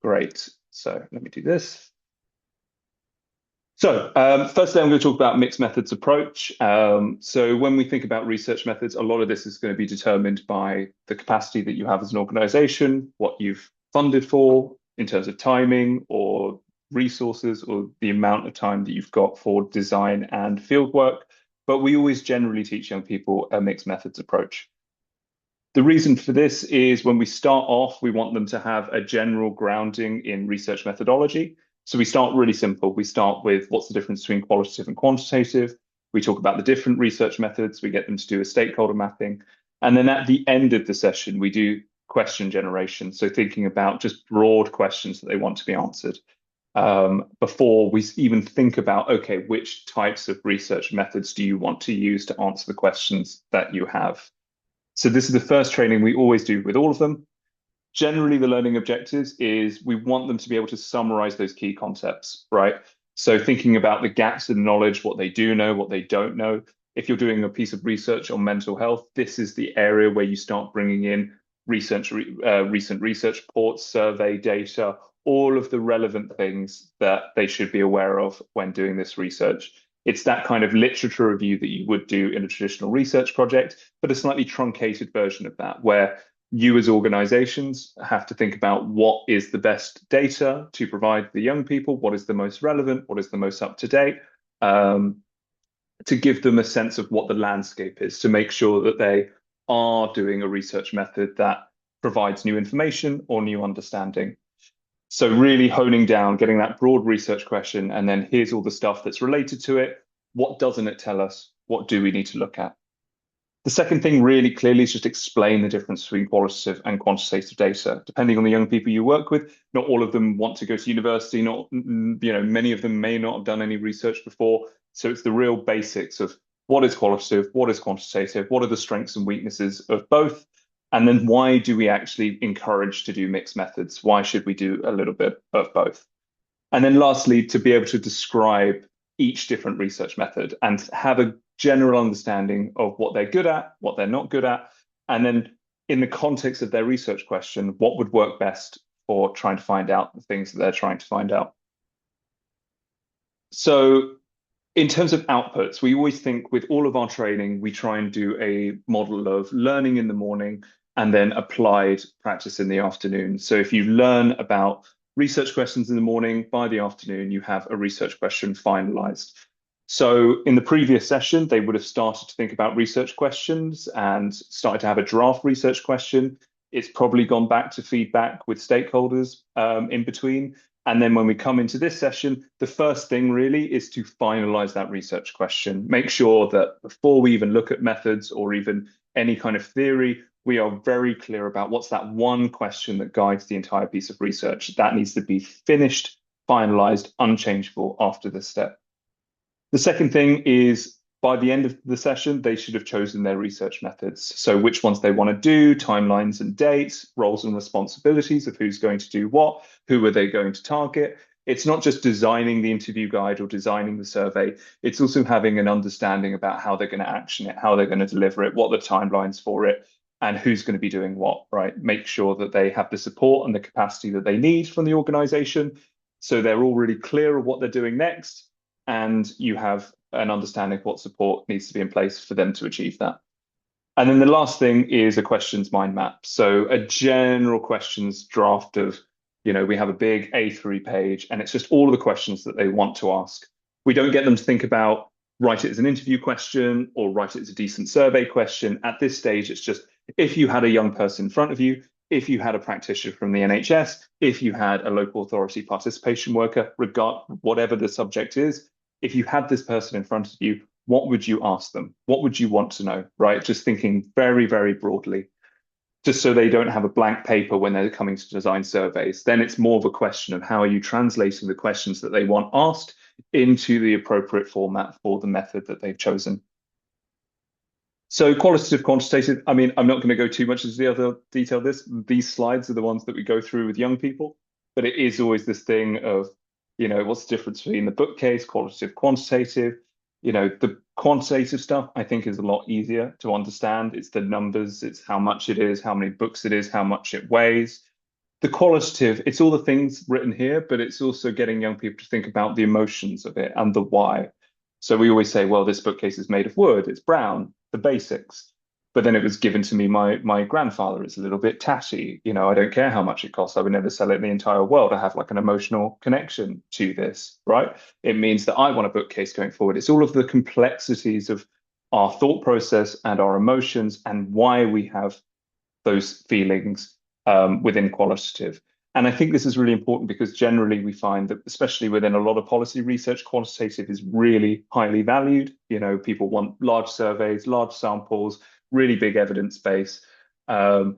Great. So let me do this. So, firstly, I'm going to talk about mixed methods approach. So, when we think about research methods, a lot of this is going to be determined by the capacity that you have as an organization, what you've funded for in terms of timing or resources, or the amount of time that you've got for design and field work. But we always generally teach young people a mixed methods approach. The reason for this is when we start off, we want them to have a general grounding in research methodology. So we start really simple. We start with what's the difference between qualitative and quantitative. We talk about the different research methods. We get them to do a stakeholder mapping. And then at the end of the session, we do question generation. So thinking about just broad questions that they want to be answered before we even think about, okay, which types of research methods do you want to use to answer the questions that you have? So this is the first training we always do with all of them. Generally, the learning objectives is we want them to be able to summarize those key concepts, right? So thinking about the gaps in knowledge, what they do know, what they don't know. If you're doing a piece of research on mental health, this is the area where you start bringing in recent research reports, survey data, all of the relevant things that they should be aware of when doing this research. It's that kind of literature review that you would do in a traditional research project, but a slightly truncated version of that, where you as organizations have to think about what is the best data to provide the young people, what is the most relevant, what is the most up to date, to give them a sense of what the landscape is, to make sure that they are doing a research method that provides new information or new understanding. So really honing down, getting that broad research question, and then here's all the stuff that's related to it. What doesn't it tell us? What do we need to look at? The second thing really clearly is just explain the difference between qualitative and quantitative data. Depending on the young people you work with, not all of them want to go to university, not, many of them may not have done any research before. So it's the real basics of what is qualitative, what is quantitative, what are the strengths and weaknesses of both, and then why do we actually encourage to do mixed methods? Why should we do a little bit of both? And then lastly, to be able to describe each different research method and have a general understanding of what they're good at, what they're not good at, and then in the context of their research question, what would work best for trying to find out the things that they're trying to find out. So in terms of outputs, we always think with all of our training, we try and do a model of learning in the morning and then applied practice in the afternoon. So if you learn about research questions in the morning, by the afternoon, you have a research question finalized. So in the previous session, they would have started to think about research questions and started to have a draft research question. It's probably gone back to feedback with stakeholders in between. And then when we come into this session, the first thing really is to finalize that research question. Make sure that before we even look at methods or even any kind of theory, we are very clear about what's that one question that guides the entire piece of research. That needs to be finished, finalized, unchangeable after this step. The second thing is by the end of the session, they should have chosen their research methods. So which ones they want to do, timelines and dates, roles and responsibilities of who's going to do what, who are they going to target. It's not just designing the interview guide or designing the survey. It's also having an understanding about how they're going to action it, how they're going to deliver it, what the timelines for it, and who's going to be doing what, right? Make sure that they have the support and the capacity that they need from the organization. So they're all really clear of what they're doing next. And you have an understanding of what support needs to be in place for them to achieve that. And then the last thing is a questions mind map. So a general questions draft of, we have a big A3 page and it's just all of the questions that they want to ask. We don't get them to think about write it as an interview question or write it as a decent survey question. At this stage, it's just if you had a young person in front of you, if you had a practitioner from the NHS, if you had a local authority participation worker, whatever the subject is, if you had this person in front of you, what would you ask them? What would you want to know, right? Just thinking very, very broadly, just so they don't have a blank paper when they're coming to design surveys. Then it's more of a question of how are you translating the questions that they want asked into the appropriate format for the method that they've chosen. So qualitative, quantitative, I'm not going to go too much into the other detail of this. These slides are the ones that we go through with young people, but it is always this thing of, what's the difference between the bookcase, qualitative, quantitative? The quantitative stuff I think is a lot easier to understand. It's the numbers, it's how much it is, how many books it is, how much it weighs. the qualitative, it's all the things written here, but it's also getting young people to think about the emotions of it and the why. So we always say, well, this bookcase is made of wood, it's brown, the basics. But then it was given to me, my grandfather is a little bit tatty. I don't care how much it costs. I would never sell it in the entire world. I have like an emotional connection to this, right? It means that I want a bookcase going forward. It's all of the complexities of our thought process and our emotions and why we have those feelings within qualitative. And I think this is really important because generally we find that, especially within a lot of policy research, quantitative is really highly valued. People want large surveys, large samples, really big evidence base. And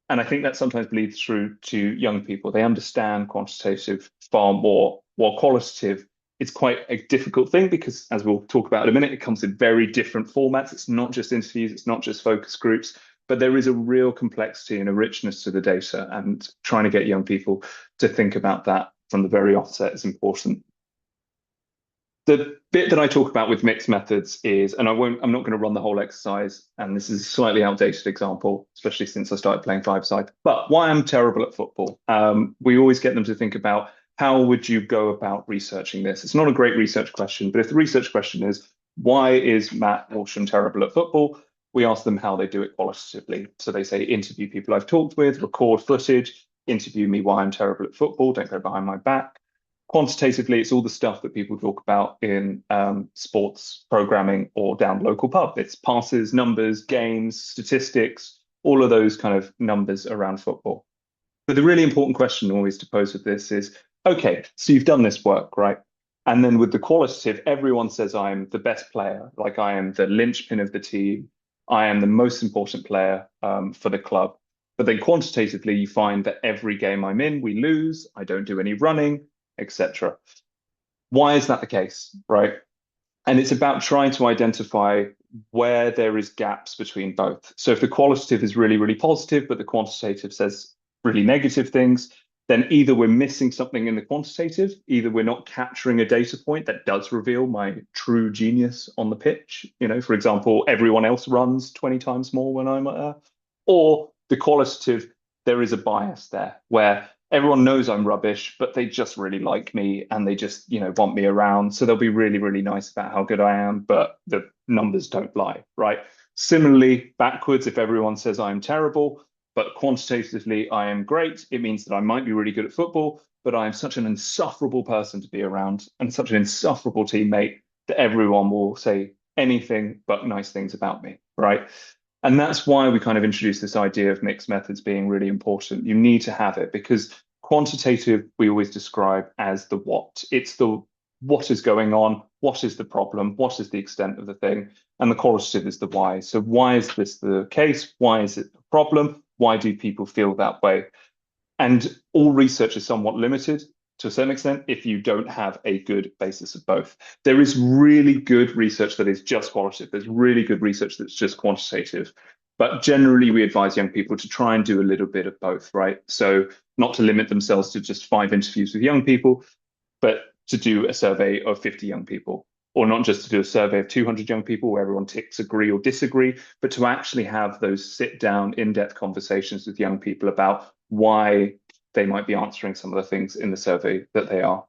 I think that sometimes bleeds through to young people. They understand quantitative far more, while qualitative it's quite a difficult thing because, as we'll talk about in a minute, it comes in very different formats. It's not just interviews, it's not just focus groups, but there is a real complexity and a richness to the data, and trying to get young people to think about that from the very offset is important. The bit that I talk about with mixed methods is, and I'm not going to run the whole exercise, and this is a slightly outdated example, especially since I started playing five-side, but why I'm terrible at football. We always get them to think about how would you go about researching this? It's not a great research question, but if the research question is, why is Matt Walsham terrible at football? We ask them how they do it qualitatively. So they say, interview people I've talked with, record footage, interview me why I'm terrible at football, don't go behind my back. Quantitatively, it's all the stuff that people talk about in sports programming or down local pub. It's passes, numbers, games, statistics, all of those kind of numbers around football. But the really important question always to pose with this is, okay, so you've done this work, right? And then with the qualitative, everyone says I'm the best player, like I am the linchpin of the team. I am the most important player for the club. But then quantitatively, you find that every game I'm in, we lose. I don't do any running, etc. Why is that the case, right? And it's about trying to identify where there is gaps between both. So if the qualitative is really, really positive, but the quantitative says really negative things, then either we're missing something in the quantitative, either we're not capturing a data point that does reveal my true genius on the pitch. For example, everyone else runs 20 times more when I'm or the qualitative, there is a bias there where everyone knows I'm rubbish, but they just really like me and they just, want me around. So they'll be really, really nice about how good I am, but the numbers don't lie, right? Similarly, backwards, if everyone says I'm terrible, but quantitatively I am great, it means that I might be really good at football, but I am such an insufferable person to be around and such an insufferable teammate that everyone will say anything but nice things about me, right? And that's why we kind of introduce this idea of mixed methods being really important. You need to have it because quantitative, we always describe as the what. It's the what is going on, what is the problem, what is the extent of the thing, and the qualitative is the why. So why is this the case? Why is it a problem? Why do people feel that way? And all research is somewhat limited to a certain extent if you don't have a good basis of both. There is really good research that is just qualitative. There's really good research that's just quantitative. But generally, we advise young people to try and do a little bit of both, right? So not to limit themselves to just 5 interviews with young people, but to do a survey of 50 young people, or not just to do a survey of 200 young people where everyone ticks agree or disagree, but to actually have those sit down, in-depth conversations with young people about why they might be answering some of the things in the survey that they are.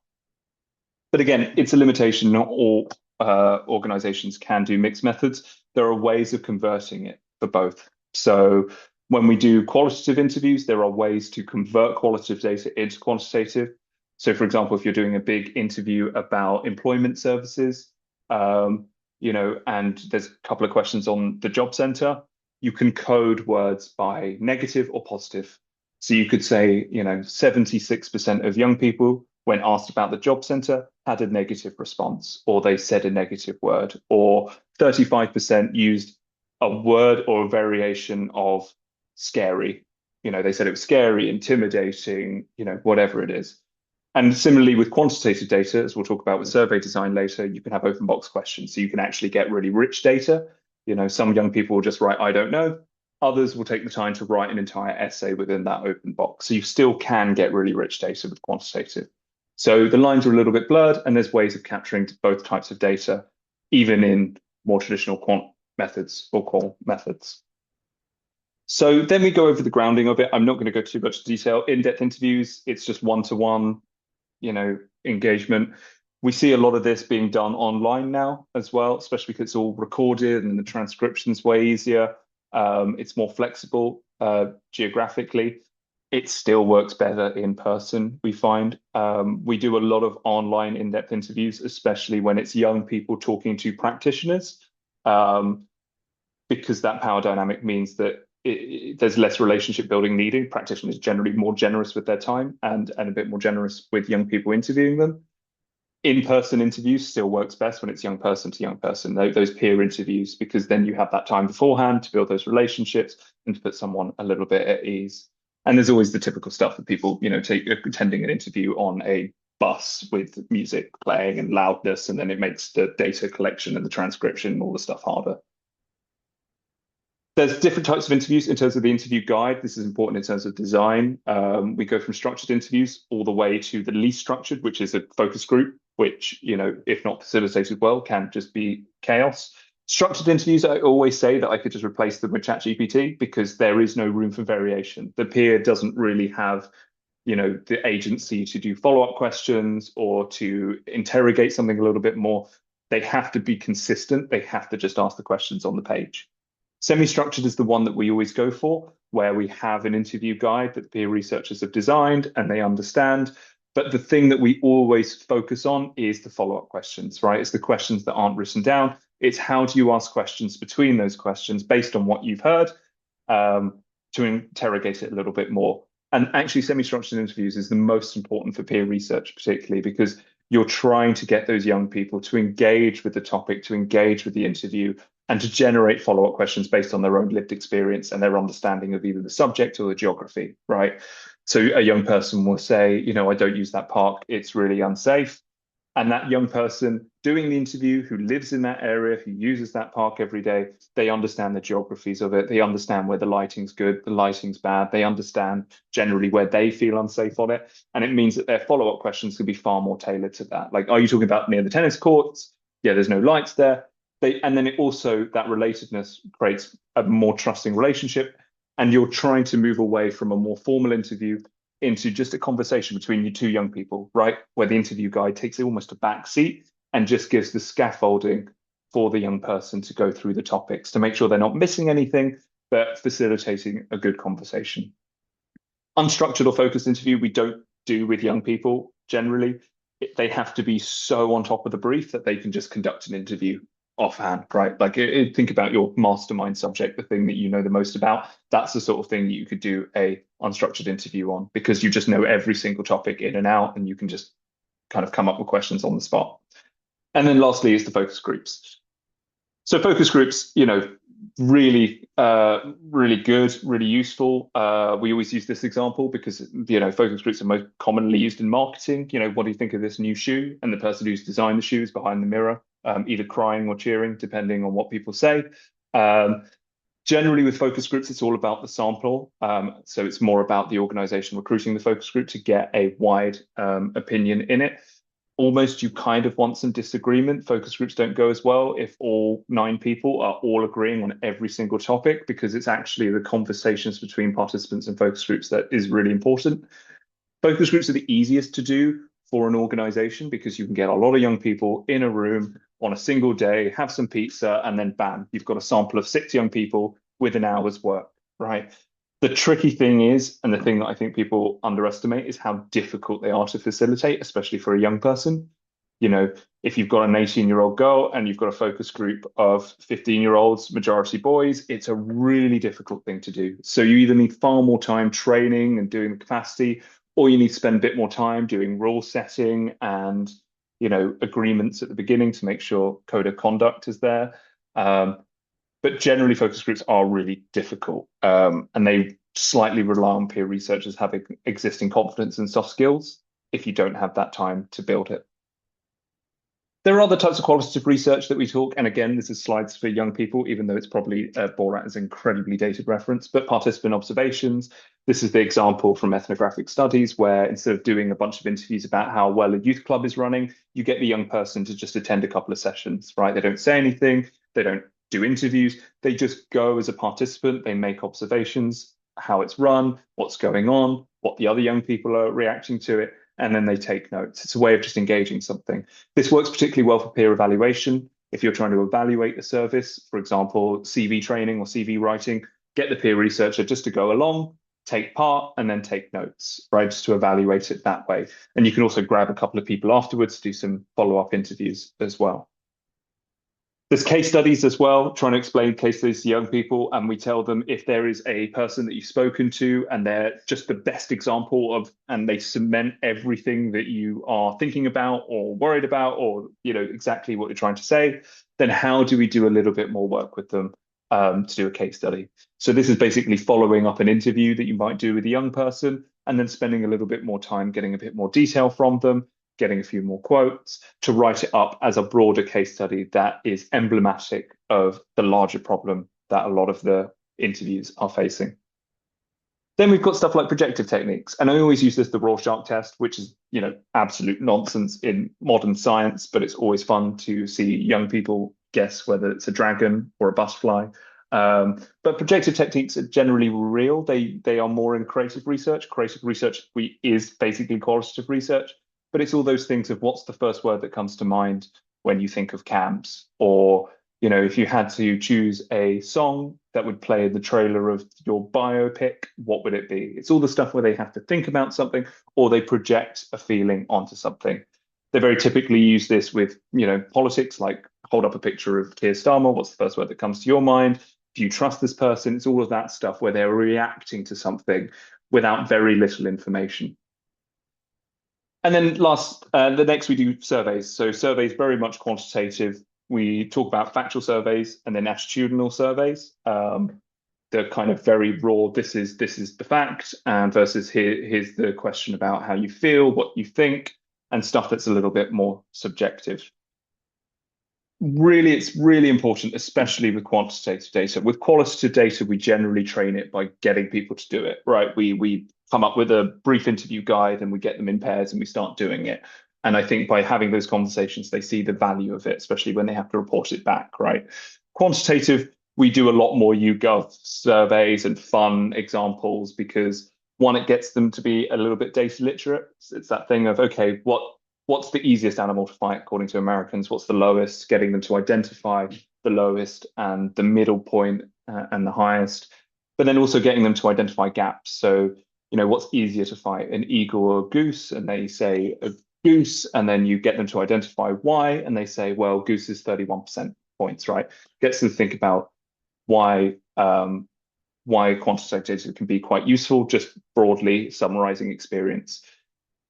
But again, it's a limitation. Not all organizations can do mixed methods. There are ways of converting it for both. So when we do qualitative interviews, there are ways to convert qualitative data into quantitative. So for example, if you're doing a big interview about employment services, and there's a couple of questions on the job center, you can code words by negative or positive. So you could say, 76% of young people, when asked about the job center, had a negative response, or they said a negative word, or 35% used a word or a variation of scary. They said it was scary, intimidating, whatever it is. And similarly with quantitative data, as we'll talk about with survey design later, you can have open box questions. So you can actually get really rich data. Some young people will just write, I don't know. Others will take the time to write an entire essay within that open box. So you still can get really rich data with quantitative. So the lines are a little bit blurred, and there's ways of capturing both types of data, even in more traditional quant methods or qual methods. So then we go over the grounding of it. I'm not going to go too much detail. In-depth interviews, it's just one-to-one, engagement. We see a lot of this being done online now as well, especially because it's all recorded and the transcription's way easier. It's more flexible geographically. It still works better in person, we find. We do a lot of online in-depth interviews, especially when it's young people talking to practitioners, um, because that power dynamic means that there's less relationship building needed. Practitioners are generally more generous with their time and a bit more generous with young people interviewing them. In-person interviews still works best when it's young person to young person, those peer interviews, because then you have that time beforehand to build those relationships and to put someone a little bit at ease. And there's always the typical stuff that people, take attending an interview on a bus with music playing and loudness, and then it makes the data collection and the transcription and all the stuff harder. There's different types of interviews in terms of the interview guide. This is important in terms of design. We go from structured interviews all the way to the least structured, which is a focus group, which, if not facilitated well, can just be chaos. Structured interviews, I always say that I could just replace them with ChatGPT because there is no room for variation. The peer doesn't really have, the agency to do follow-up questions or to interrogate something a little bit more. They have to be consistent. They have to just ask the questions on the page. Semi-structured is the one that we always go for, where we have an interview guide that the peer researchers have designed and they understand. But the thing that we always focus on is the follow-up questions, right? It's the questions that aren't written down. It's how do you ask questions between those questions based on what you've heard, to interrogate it a little bit more. And actually, semi-structured interviews is the most important for peer research, particularly because you're trying to get those young people to engage with the topic, to engage with the interview, and to generate follow-up questions based on their own lived experience and their understanding of either the subject or the geography, right? So a young person will say, I don't use that park, it's really unsafe. And that young person doing the interview who lives in that area, who uses that park every day, they understand the geographies of it. They understand where the lighting's good, the lighting's bad. They understand generally where they feel unsafe on it. And it means that their follow-up questions can be far more tailored to that. Like, are you talking about near the tennis courts? Yeah, there's no lights there. And then it also, that relatedness creates a more trusting relationship. And you're trying to move away from a more formal interview into just a conversation between you two young people, right? Where the interview guide takes almost a back seat and just gives the scaffolding for the young person to go through the topics to make sure they're not missing anything, but facilitating a good conversation. Unstructured or focused interview, we don't do with young people generally. They have to be so on top of the brief that they can just conduct an interview offhand, right? Like think about your mastermind subject, the thing that you know the most about. That's the sort of thing that you could do a unstructured interview on because you just know every single topic in and out and you can just kind of come up with questions on the spot. And then lastly is the focus groups. So focus groups, really, really good, really useful. We always use this example because, focus groups are most commonly used in marketing. What do you think of this new shoe? And the person who's designed the shoe is behind the mirror, either crying or cheering, depending on what people say. Generally, with focus groups, it's all about the sample. So it's more about the organization recruiting the focus group to get a wide opinion in it. Almost you kind of want some disagreement. Focus groups don't go as well if all 9 people are all agreeing on every single topic, because it's actually the conversations between participants and focus groups that is really important. Focus groups are the easiest to do for an organization because you can get a lot of young people in a room on a single day, have some pizza, and then bam, you've got a sample of 6 young people with an hour's work, right? The tricky thing is, and the thing that I think people underestimate, is how difficult they are to facilitate, especially for a young person. If you've got an 18-year-old girl and you've got a focus group of 15-year-olds, majority boys, it's a really difficult thing to do. So you either need far more time training and doing the capacity, or you need to spend a bit more time doing rule setting and, agreements at the beginning to make sure code of conduct is there. But generally, focus groups are really difficult, and they slightly rely on peer researchers having existing confidence and soft skills if you don't have that time to build it. There are other types of qualitative research that we talk, and again, this is slides for young people, even though it's probably Borat is an incredibly dated reference, but participant observations. This is the example from ethnographic studies where instead of doing a bunch of interviews about how well a youth club is running, you get the young person to just attend a couple of sessions, right? They don't say anything, they don't do interviews. They just go as a participant, they make observations, how it's run, what's going on, what the other young people are reacting to it, and then they take notes. It's a way of just engaging something. This works particularly well for peer evaluation. If you're trying to evaluate a service, for example, CV training or CV writing, get the peer researcher just to go along, take part, and then take notes, right? Just to evaluate it that way. And you can also grab a couple of people afterwards to do some follow-up interviews as well. There's case studies as well, trying to explain case studies to young people. And we tell them if there is a person that you've spoken to and they're just the best example of, and they cement everything that you are thinking about or worried about, or, exactly what you're trying to say, then how do we do a little bit more work with them to do a case study? So this is basically following up an interview that you might do with a young person and then spending a little bit more time getting a bit more detail from them, getting a few more quotes to write it up as a broader case study that is emblematic of the larger problem that a lot of the interviews are facing. Then we've got stuff like projective techniques. And I always use the Rorschach test, which is, absolute nonsense in modern science, but it's always fun to see young people guess whether it's a dragon or a butterfly. But projective techniques are generally real. They are more in creative research. Creative research is basically qualitative research. But it's all those things of what's the first word that comes to mind when you think of CAMS, or if you had to choose a song that would play in the trailer of your biopic, what would it be? It's all the stuff where they have to think about something or they project a feeling onto something. They very typically use this with politics, like hold up a picture of Keir Starmer. What's the first word that comes to your mind? Do you trust this person? It's all of that stuff where they're reacting to something without very little information. And then the next we do surveys. So surveys very much quantitative. We talk about factual surveys and then attitudinal surveys. They're kind of very raw. This is the fact, and versus here's the question about how you feel, what you think, and stuff that's a little bit more subjective. Really, it's really important, especially with quantitative data. With qualitative data, we generally train it by getting people to do it, right? We come up with a brief interview guide and we get them in pairs and we start doing it. And I think by having those conversations, they see the value of it, especially when they have to report it back, right? Quantitative, we do a lot more YouGov surveys and fun examples because one, it gets them to be a little bit data literate. It's that thing of, okay, what's the easiest animal to fight according to Americans? What's the lowest? Getting them to identify the lowest and the middle point and the highest, but then also getting them to identify gaps. So, what's easier to fight, an eagle or a goose? And they say a goose, and then you get them to identify why, and they say, well, goose is 31% points, right? Gets them to think about why quantitative data can be quite useful, just broadly summarizing experience.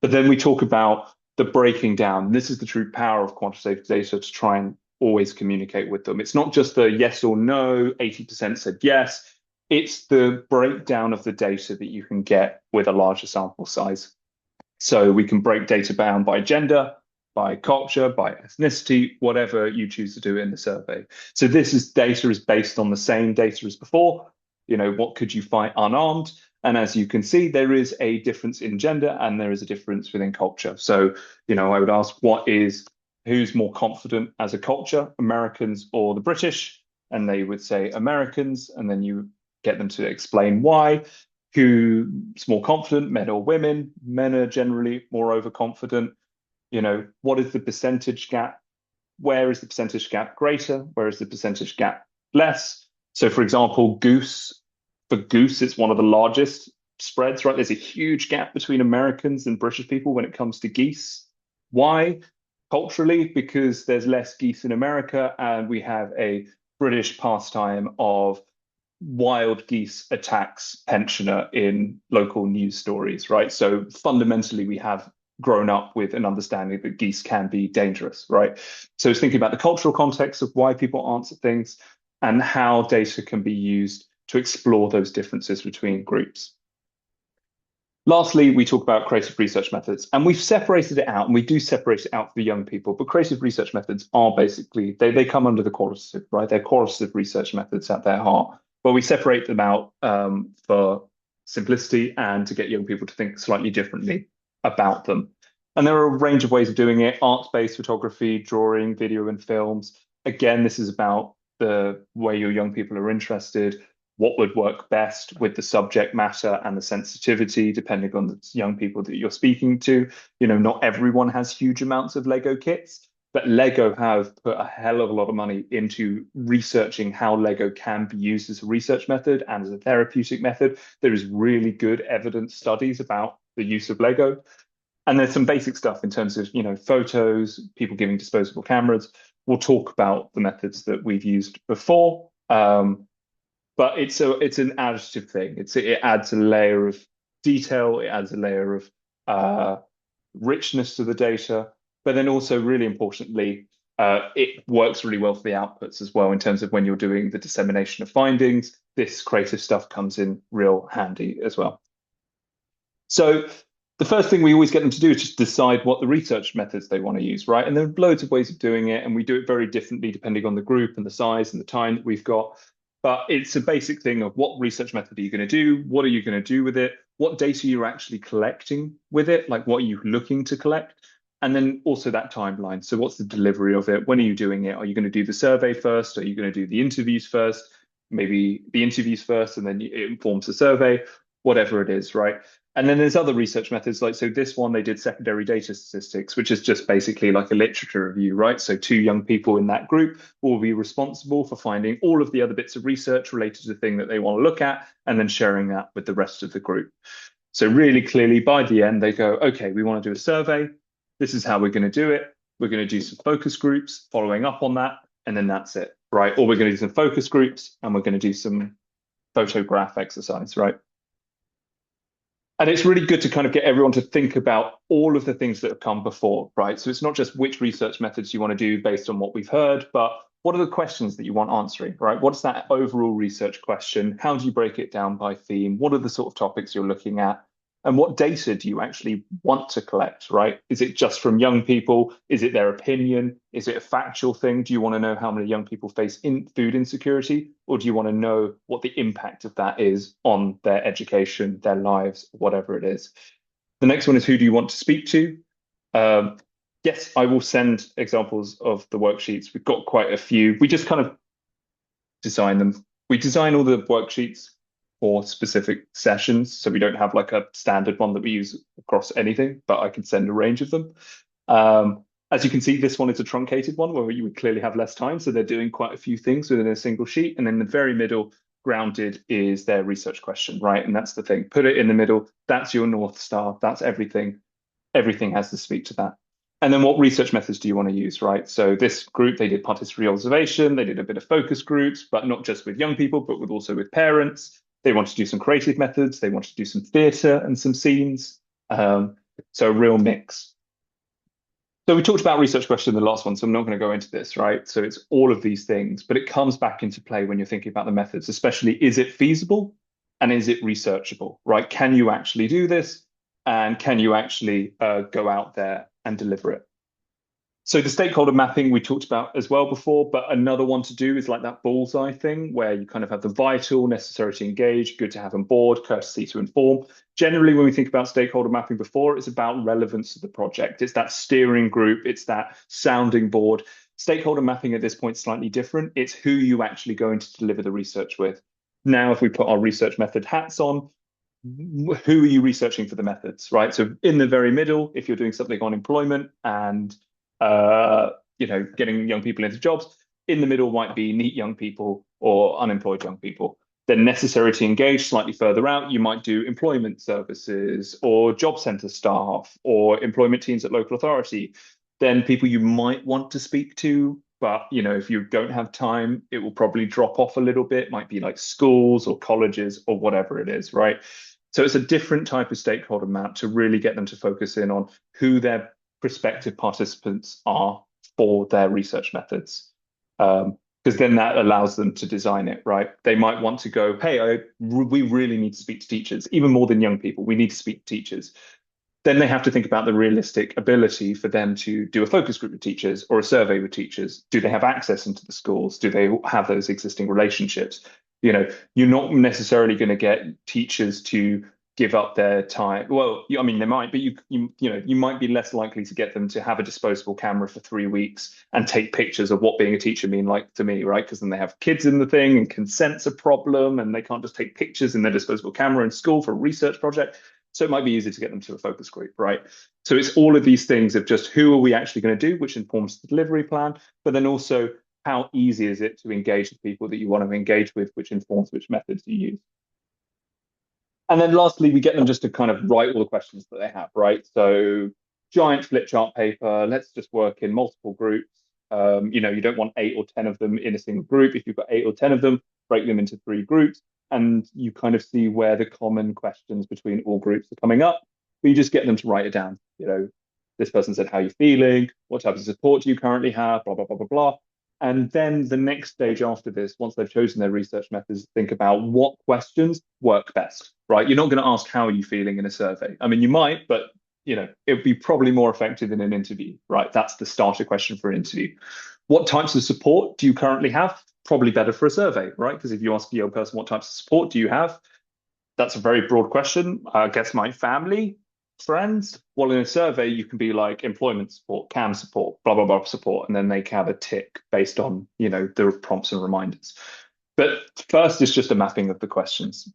But then we talk about the breaking down. This is the true power of quantitative data to try and always communicate with them. It's not just the yes or no, 80% said yes. It's the breakdown of the data that you can get with a larger sample size. So we can break data down by gender, by culture, by ethnicity, whatever you choose to do in the survey. So data is based on the same data as before. What could you fight unarmed? And as you can see, there is a difference in gender and there is a difference within culture. So, I would ask who's more confident as a culture, Americans or the British? And they would say Americans, and then you get them to explain why. Who's more confident, men or women? Men are generally more overconfident. What is the percentage gap? Where is the percentage gap greater? Where is the percentage gap less? So, for example, for goose, it's one of the largest spreads, right? There's a huge gap between Americans and British people when it comes to geese. Why? Culturally, because there's less geese in America, and we have a British pastime of wild geese attacks pensioner in local news stories, right? So fundamentally, we have grown up with an understanding that geese can be dangerous, right? So it's thinking about the cultural context of why people answer things and how data can be used to explore those differences between groups. Lastly, we talk about creative research methods, and we've separated it out, and we do separate it out for young people, but creative research methods are basically, they come under the qualitative, right? They're qualitative research methods at their heart, but we separate them out for simplicity and to get young people to think slightly differently about them. And there are a range of ways of doing it: art-based photography, drawing, video and films. Again, this is about the way your young people are interested, what would work best with the subject matter and the sensitivity, depending on the young people that you're speaking to. Not everyone has huge amounts of Lego kits, but Lego have put a hell of a lot of money into researching how Lego can be used as a research method and as a therapeutic method. There is really good evidence studies about the use of Lego. And there's some basic stuff in terms of, photos, people giving disposable cameras. We'll talk about the methods that we've used before. But it's an additive thing. It adds a layer of detail, it adds a layer of uh, richness to the data, but then also really importantly, it works really well for the outputs as well in terms of when you're doing the dissemination of findings. This creative stuff comes in real handy as well. So the first thing we always get them to do is just decide what the research methods they want to use, right? And there are loads of ways of doing it, and we do it very differently depending on the group and the size and the time that we've got. But it's a basic thing of what research method are you going to do? What are you going to do with it? What data you're actually collecting with it? Like what are you looking to collect? And then also that timeline. So what's the delivery of it? When are you doing it? Are you going to do the survey first? Are you going to do the interviews first? Maybe the interviews first, and then it informs the survey, whatever it is, right? And then there's other research methods, like, so this one, they did secondary data statistics, which is just basically like a literature review, right? So two young people in that group will be responsible for finding all of the other bits of research related to the thing that they want to look at, and then sharing that with the rest of the group. So really clearly by the end, they go, okay, we want to do a survey. This is how we're going to do it. We're going to do some focus groups following up on that, and then that's it, right? Or we're going to do some focus groups and we're going to do some photograph exercise, right? And it's really good to kind of get everyone to think about all of the things that have come before, right? So it's not just which research methods you want to do based on what we've heard, but what are the questions that you want answering, right? What's that overall research question? How do you break it down by theme? What are the sort of topics you're looking at? And what data do you actually want to collect, right? Is it just from young people? Is it their opinion? Is it a factual thing? Do you want to know how many young people face food insecurity? Or do you want to know what the impact of that is on their education, their lives, whatever it is? The next one is, who do you want to speak to? Yes, I will send examples of the worksheets. We've got quite a few. We just kind of design them. We design all the worksheets for specific sessions. So we don't have like a standard one that we use across anything, but I can send a range of them. As you can see, this one is a truncated one where you would clearly have less time. So they're doing quite a few things within a single sheet. And then the very middle, grounded, is their research question, right? And that's the thing. Put it in the middle. That's your North Star. That's everything. Everything has to speak to that. And then what research methods do you want to use, right? So this group, they did participatory observation. They did a bit of focus groups, but not just with young people, but also with parents. They want to do some creative methods. They want to do some theatre and some scenes. So a real mix. So we talked about research question in the last one, so I'm not going to go into this, right? So it's all of these things, but it comes back into play when you're thinking about the methods, especially, is it feasible and is it researchable, right? Can you actually do this? And can you actually go out there and deliver it? So the stakeholder mapping we talked about as well before, but another one to do is like that bullseye thing where you kind of have the vital, necessary to engage, good to have on board, courtesy to inform. Generally, when we think about stakeholder mapping before, it's about relevance to the project. It's that steering group, it's that sounding board. Stakeholder mapping at this point is slightly different. It's who you actually going to deliver the research with. Now, if we put our research method hats on, who are you researching for the methods, right? So in the very middle, if you're doing something on employment and getting young people into jobs, in the middle might be neat young people or unemployed young people. Then necessary to engage, slightly further out, you might do employment services or job centre staff or employment teams at local authority. Then people you might want to speak to, but if you don't have time, it will probably drop off a little bit. Might be like schools or colleges or whatever it is, right? So it's a different type of stakeholder map to really get them to focus in on who their prospective participants are for their research methods. Because then that allows them to design it, right? They might want to go, hey, we really need to speak to teachers, even more than young people. We need to speak to teachers. Then they have to think about the realistic ability for them to do a focus group with teachers or a survey with teachers. Do they have access into the schools? Do they have those existing relationships? You're not necessarily going to get teachers to give up their time. Well, I mean, they might, but you might be less likely to get them to have a disposable camera for 3 weeks and take pictures of what being a teacher mean like to me, right? Because then they have kids in the thing and consent's a problem, and they can't just take pictures in their disposable camera in school for a research project. So it might be easier to get them to a focus group, right? So it's all of these things of just who are we actually going to do, which informs the delivery plan, but then also how easy is it to engage the people that you want to engage with, which informs which methods you use. And then lastly, we get them just to kind of write all the questions that they have, right? So giant flip chart paper, let's just work in multiple groups. You don't want 8 or 10 of them in a single group. If you've got 8 or 10 of them, break them into 3 groups, and you kind of see where the common questions between all groups are coming up. But you just get them to write it down. This person said, how are you feeling? What type of support do you currently have? Blah, blah, blah, blah, blah. And then the next stage after this, once they've chosen their research methods, think about what questions work best, right? You're not going to ask how are you feeling in a survey. I mean, you might, but it would be probably more effective in an interview, right? That's the starter question for an interview. What types of support do you currently have? Probably better for a survey, right? Because if you ask a young person what types of support do you have, that's a very broad question. I guess my family, friends. Well, in a survey, you can be like employment support, CAM support, blah, blah, blah support, and then they can have a tick based on, the prompts and reminders. But first, it's just a mapping of the questions.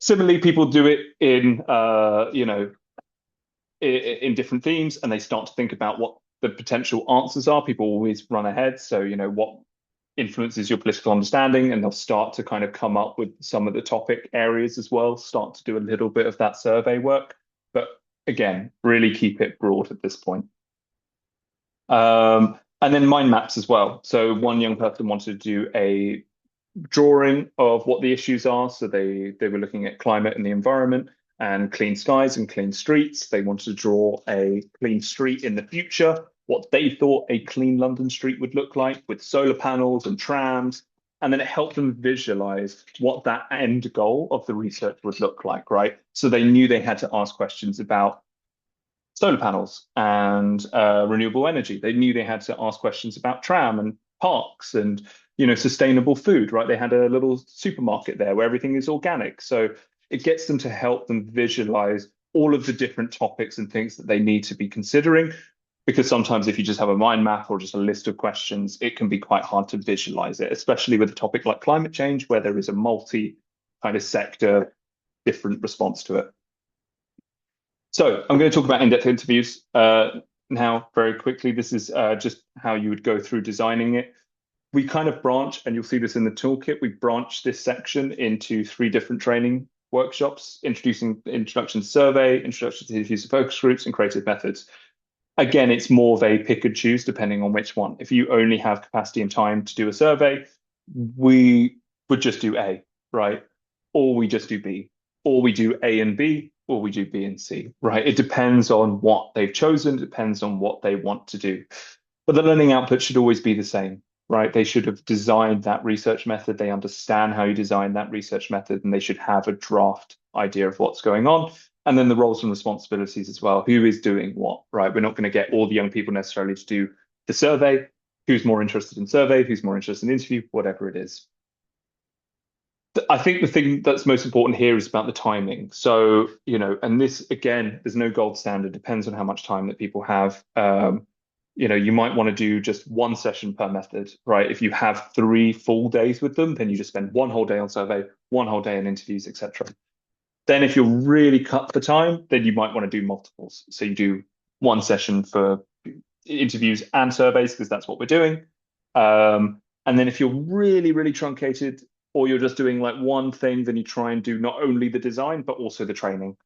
Similarly, people do it in different themes, and they start to think about what the potential answers are. People always run ahead. So, what influences your political understanding, and they'll start to kind of come up with some of the topic areas as well, start to do a little bit of that survey work. But again, really keep it broad at this point. And then mind maps as well. So one young person wanted to do a drawing of what the issues are. So they were looking at climate and the environment and clean skies and clean streets. They wanted to draw a clean street in the future, what they thought a clean London street would look like with solar panels and trams. And then it helped them visualize what that end goal of the research would look like, right? So they knew they had to ask questions about solar panels and renewable energy. They knew they had to ask questions about tram and parks and sustainable food, right? They had a little supermarket there where everything is organic. So it gets them to help them visualize all of the different topics and things that they need to be considering. Because sometimes if you just have a mind map or just a list of questions, it can be quite hard to visualize it, especially with a topic like climate change, where there is a multi kind of sector different response to it. So I'm going to talk about in-depth interviews now very quickly. This is just how you would go through designing it. We kind of branch, and you'll see this in the toolkit, we branch this section into 3 different training workshops: introduction to survey, introduction to interviews and focus groups, and creative methods. Again, it's more of a pick and choose depending on which one. If you only have capacity and time to do a survey, we would just do A, right? Or we just do B, or we do A and B, or we do B and C, right? It depends on what they've chosen, depends on what they want to do. But the learning output should always be the same, right? They should have designed that research method. They understand how you design that research method, and they should have a draft idea of what's going on. And then the roles and responsibilities as well. Who is doing what, right? We're not going to get all the young people necessarily to do the survey. Who's more interested in survey? Who's more interested in interview? Whatever it is. I think the thing that's most important here is about the timing. So, and this, again, there's no gold standard, depends on how much time that people have. You might want to do just 1 session per method, right? If you have 3 full days with them, then you just spend 1 whole day on survey, 1 whole day on interviews, etc. Then if you're really cut for time, then you might want to do multiples. So you do 1 session for interviews and surveys, because that's what we're doing. And then if you're really, really truncated, or you're just doing like 1 thing, then you try and do not only the design, but also the training.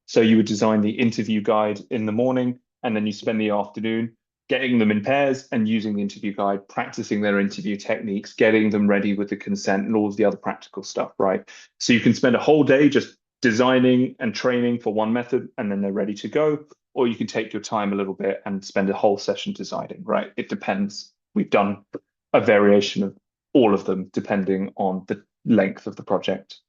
So you would design the interview guide in the morning, and then you spend the afternoon getting them in pairs and using the interview guide, practicing their interview techniques, getting them ready with the consent and all of the other practical stuff, right? So you can spend a whole day just designing and training for 1 method, and then they're ready to go. Or you can take your time a little bit and spend a whole session designing, right? It depends. We've done a variation of all of them depending on the length of the project.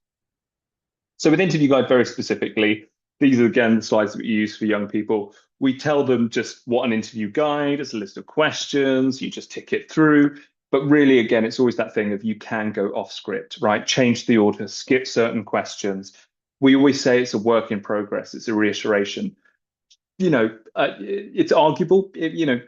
So with interview guide very specifically, these are again the slides that we use for young people. We tell them just what an interview guide is: a list of questions, you just tick it through. But really, again, it's always that thing of you can go off script, right? Change the order, skip certain questions. We always say it's a work in progress. It's a reiteration. It's arguable.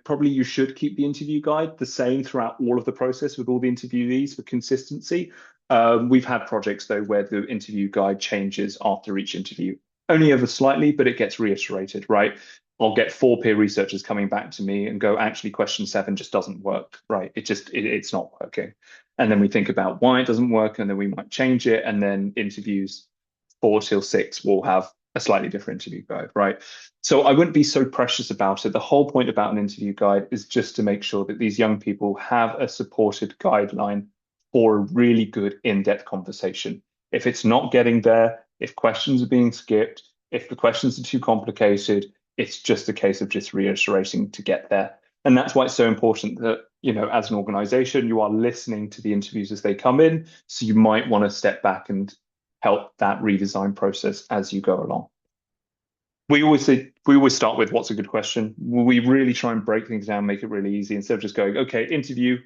Probably you should keep the interview guide the same throughout all of the process with all the interviewees for consistency. We've had projects though where the interview guide changes after each interview, only ever slightly, but it gets reiterated, right? I'll get four peer researchers coming back to me and go, actually, question seven just doesn't work, right? It's not working. And then we think about why it doesn't work, and then we might change it. And then interviews 4 till 6 will have a slightly different interview guide, right? So I wouldn't be so precious about it. The whole point about an interview guide is just to make sure that these young people have a supported guideline for a really good in-depth conversation. If it's not getting there, if questions are being skipped, if the questions are too complicated, it's just a case of just reiterating to get there. And that's why it's so important that, as an organization, you are listening to the interviews as they come in. So you might want to step back and help that redesign process as you go along. We always start with what's a good question. We really try and break things down, make it really easy instead of just going, okay, interview,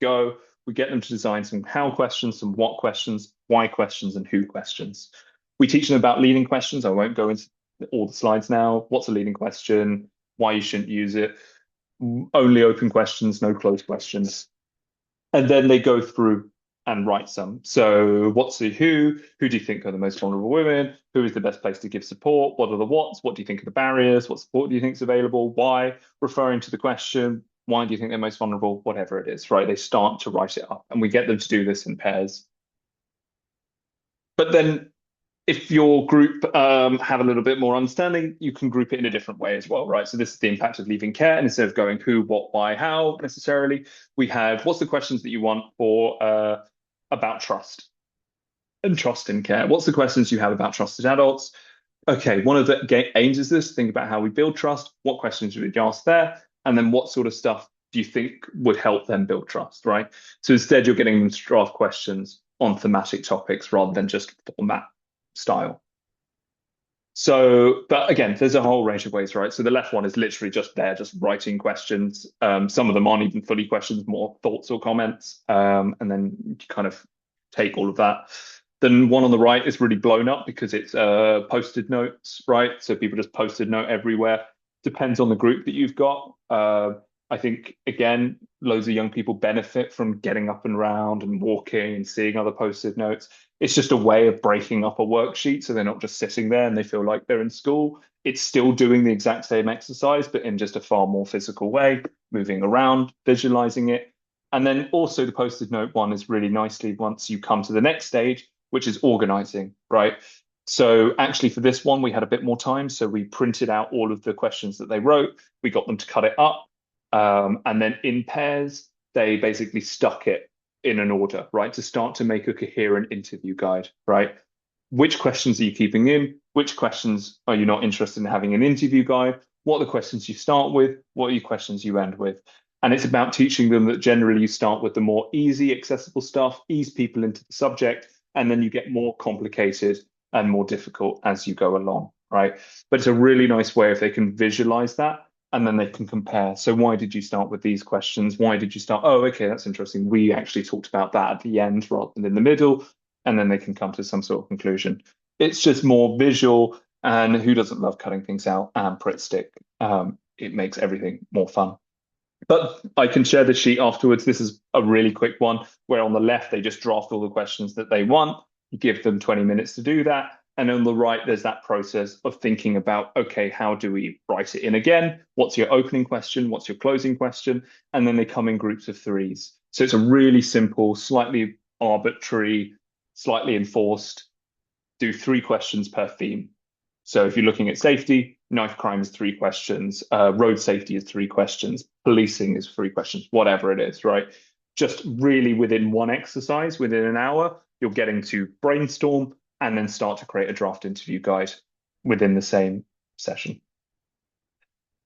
go. We get them to design some how questions, some what questions, why questions, and who questions. We teach them about leading questions. I won't go into all the slides now. What's a leading question? Why you shouldn't use it? Only open questions, no closed questions. And then they go through and write some. So what's the who? Who do you think are the most vulnerable women? Who is the best place to give support? What are the whats? What do you think are the barriers? What support do you think is available? Why? Referring to the question, why do you think they're most vulnerable? Whatever it is, right? They start to write it up and we get them to do this in pairs. But then if your group have a little bit more understanding, you can group it in a different way as well, right? So this is the impact of leaving care. And instead of going who, what, why, how necessarily, we have what's the questions that you want for about trust and trust in care? What's the questions you have about trusted adults? Okay, one of the aims is this, think about how we build trust. What questions would you ask there? And then what sort of stuff do you think would help them build trust, right? So instead, you're getting them to draft questions on thematic topics rather than just format style. So, but again, there's a whole range of ways, right? So the left one is literally just there, just writing questions. Some of them aren't even fully questions, more thoughts or comments. And then you kind of take all of that. Then one on the right is really blown up because it's posted notes, right? So people just posted note everywhere. Depends on the group that you've got. I think, again, loads of young people benefit from getting up and around and walking and seeing other posted notes. It's just a way of breaking up a worksheet so they're not just sitting there and they feel like they're in school. It's still doing the exact same exercise, but in just a far more physical way, moving around, visualizing it. And then also the posted note one is really nicely once you come to the next stage, which is organizing, right? So actually for this one, we had a bit more time. So we printed out all of the questions that they wrote. We got them to cut it up. And then in pairs, they basically stuck it in an order, right? To start to make a coherent interview guide, right? Which questions are you keeping in? Which questions are you not interested in having an interview guide? What are the questions you start with? What are your questions you end with? And it's about teaching them that generally you start with the more easy, accessible stuff, ease people into the subject, and then you get more complicated and more difficult as you go along, right? But it's a really nice way if they can visualize that and then they can compare. So why did you start with these questions? Why did you start? Oh, okay, that's interesting. We actually talked about that at the end rather than in the middle, and then they can come to some sort of conclusion. It's just more visual, and who doesn't love cutting things out and Pritt stick? It makes everything more fun. But I can share the sheet afterwards. This is a really quick one where on the left, they just draft all the questions that they want. You give them 20 minutes to do that. And on the right, there's that process of thinking about, okay, how do we write it in again? What's your opening question? What's your closing question? And then they come in groups of threes. So it's a really simple, slightly arbitrary, slightly enforced, do 3 questions per theme. So if you're looking at safety, knife crime is 3 questions, road safety is 3 questions, policing is 3 questions, whatever it is, right? Just really within one exercise, within an hour, you're getting to brainstorm and then start to create a draft interview guide within the same session.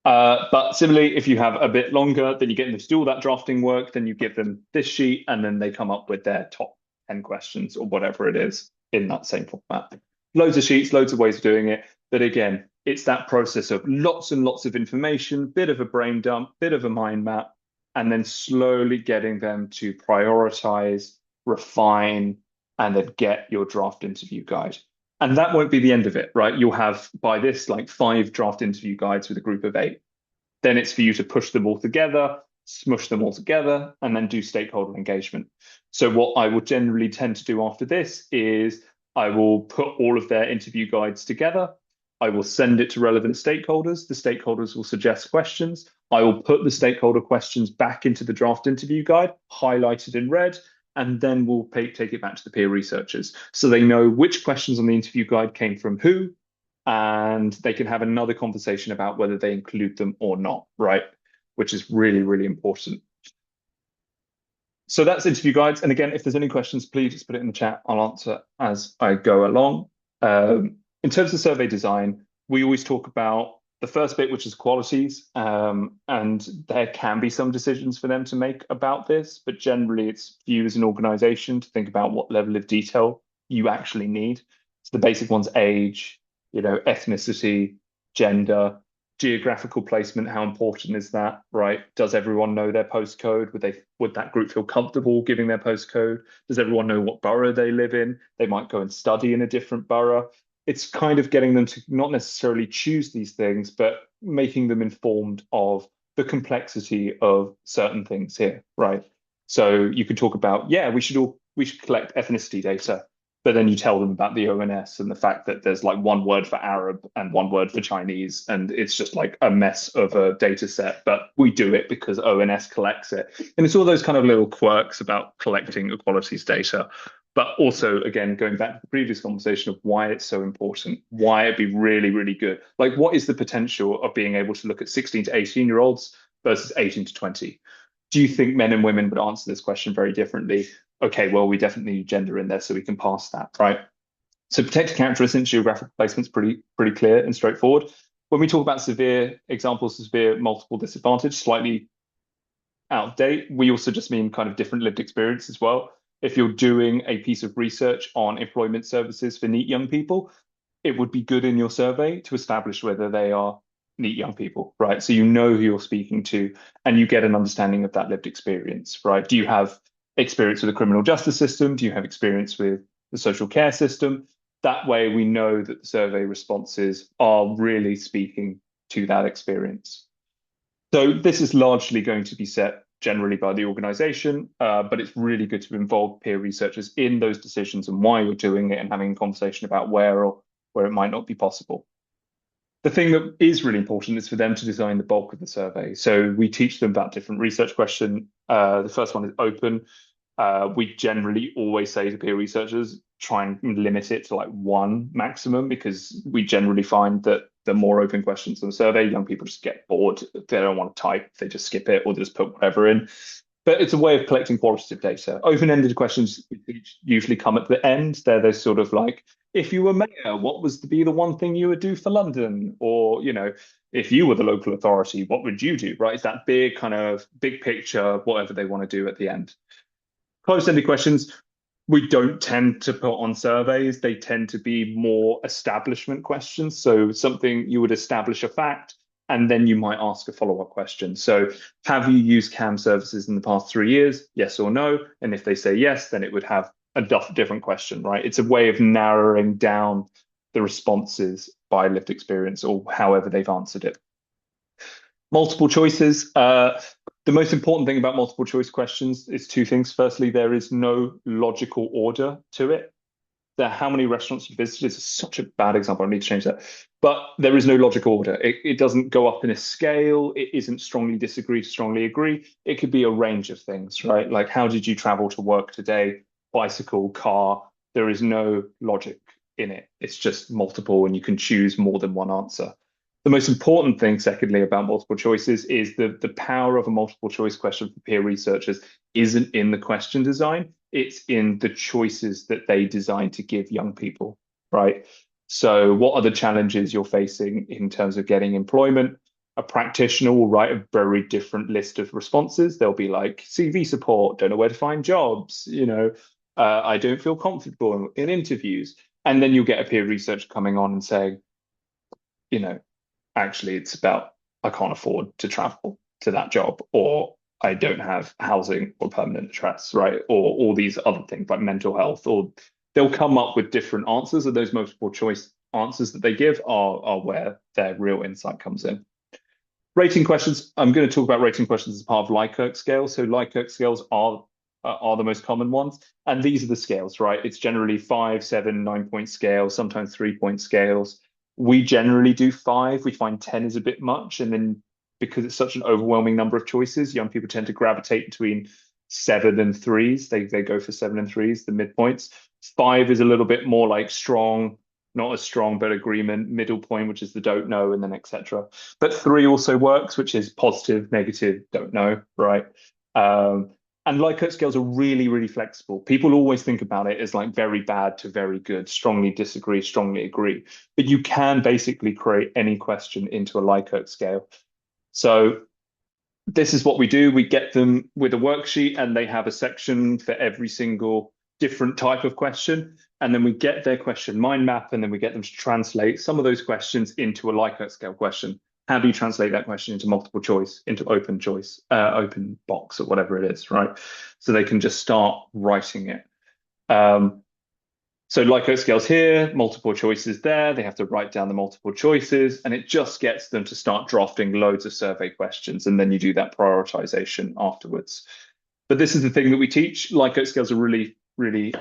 But similarly, if you have a bit longer, then you get them to do all that drafting work, then you give them this sheet and then they come up with their top 10 questions or whatever it is in that same format. Loads of sheets, loads of ways of doing it. But again, it's that process of lots and lots of information, bit of a brain dump, bit of a mind map, and then slowly getting them to prioritize, refine, and then get your draft interview guide. And that won't be the end of it, right? You'll have by this like 5 draft interview guides with a group of 8. Then it's for you to push them all together, smush them all together, and then do stakeholder engagement. So what I will generally tend to do after this is I will put all of their interview guides together. I will send it to relevant stakeholders. The stakeholders will suggest questions. I will put the stakeholder questions back into the draft interview guide, highlighted in red, and then we'll take it back to the peer researchers. So they know which questions on the interview guide came from who, and they can have another conversation about whether they include them or not, right? Which is really, really important. So that's interview guides. And again, if there's any questions, please just put it in the chat. I'll answer as I go along. In terms of survey design, we always talk about the first bit, which is qualities. And there can be some decisions for them to make about this, but generally it's for you as an organization to think about what level of detail you actually need. So the basic ones, age, ethnicity, gender, geographical placement, how important is that, right? Does everyone know their postcode? Would that group feel comfortable giving their postcode? Does everyone know what borough they live in? They might go and study in a different borough. It's kind of getting them to not necessarily choose these things, but making them informed of the complexity of certain things here, right? So you could talk about, yeah, we should collect ethnicity data, but then you tell them about the ONS and the fact that there's like one word for Arab and one word for Chinese, and it's just like a mess of a data set, but we do it because ONS collects it. And it's all those kind of little quirks about collecting equalities data. But also, again, going back to the previous conversation of why it's so important, why it'd be really, really good. Like, what is the potential of being able to look at 16 to 18-year-olds versus 18 to 20? Do you think men and women would answer this question very differently? Okay, well, we definitely need gender in there so we can pass that, right? So protected characteristics, geographic placement's pretty clear and straightforward. When we talk about severe examples of severe multiple disadvantage, slightly out of date, we also just mean kind of different lived experience as well. If you're doing a piece of research on employment services for neat young people, it would be good in your survey to establish whether they are neat young people, right? So you know who you're speaking to and you get an understanding of that lived experience, right? Do you have experience with the criminal justice system? Do you have experience with the social care system? That way we know that the survey responses are really speaking to that experience. So this is largely going to be set generally by the organization, but it's really good to involve peer researchers in those decisions and why you're doing it and having a conversation about where it might not be possible. The thing that is really important is for them to design the bulk of the survey. So we teach them about different research questions. The first one is open. We generally always say to peer researchers, try and limit it to like 1 maximum, because we generally find that the more open questions in the survey, young people just get bored. They don't want to type, they just skip it or just put whatever in. But it's a way of collecting qualitative data. Open-ended questions usually come at the end. They're sort of like, if you were mayor, what was to be the one thing you would do for London? Or, if you were the local authority, what would you do? Right? It's that big kind of big picture, whatever they want to do at the end. Closed-ended questions, we don't tend to put on surveys. They tend to be more establishment questions. So something you would establish a fact, and then you might ask a follow-up question. So have you used CAM services in the past 3 years? Yes or no? And if they say yes, then it would have a different question, right? It's a way of narrowing down the responses by lived experience or however they've answered it. Multiple choices. The most important thing about multiple choice questions is 2 things. Firstly, there is no logical order to it. How many restaurants you visited is such a bad example. I need to change that. But there is no logical order. It doesn't go up in a scale. It isn't strongly disagree, strongly agree. It could be a range of things, right? Like, how did you travel to work today? Bicycle, car. There is no logic in it. It's just multiple, and you can choose more than one answer. The most important thing, secondly, about multiple choices is the power of a multiple choice question for peer researchers isn't in the question design. It's in the choices that they design to give young people, right? So what are the challenges you're facing in terms of getting employment? A practitioner will write a very different list of responses. They'll be like CV support, don't know where to find jobs, I don't feel comfortable in interviews. And then you'll get a peer researcher coming on and saying, actually it's about, I can't afford to travel to that job, or I don't have housing or permanent address, right? Or all these other things like mental health or they'll come up with different answers, and those multiple choice answers that they give are where their real insight comes in. Rating questions. I'm going to talk about rating questions as part of Likert scales. So Likert scales are the most common ones, and these are the scales, right? It's generally 5, 7, 9 point scales, sometimes 3 point scales. We generally do 5. We find 10 is a bit much, and then because it's such an overwhelming number of choices, young people tend to gravitate between 7 and 3s. They go for 7 and 3s, the midpoints. 5 is a little bit more like strong, not as strong, but agreement, middle point, which is the don't know, and then etc. But 3 also works, which is positive, negative, don't know, right? Um, and Likert scales are really, really flexible. People always think about it as like very bad to very good, strongly disagree, strongly agree. But you can basically create any question into a Likert scale. So this is what we do. We get them with a worksheet, and they have a section for every single different type of question. And then we get their question mind map, and then we get them to translate some of those questions into a Likert scale question. How do you translate that question into multiple choice, into open choice, open box, or whatever it is, right? So they can just start writing it. So Likert scales here, multiple choices there. They have to write down the multiple choices, and it just gets them to start drafting loads of survey questions, and then you do that prioritization afterwards. But this is the thing that we teach. Likert scales are really, really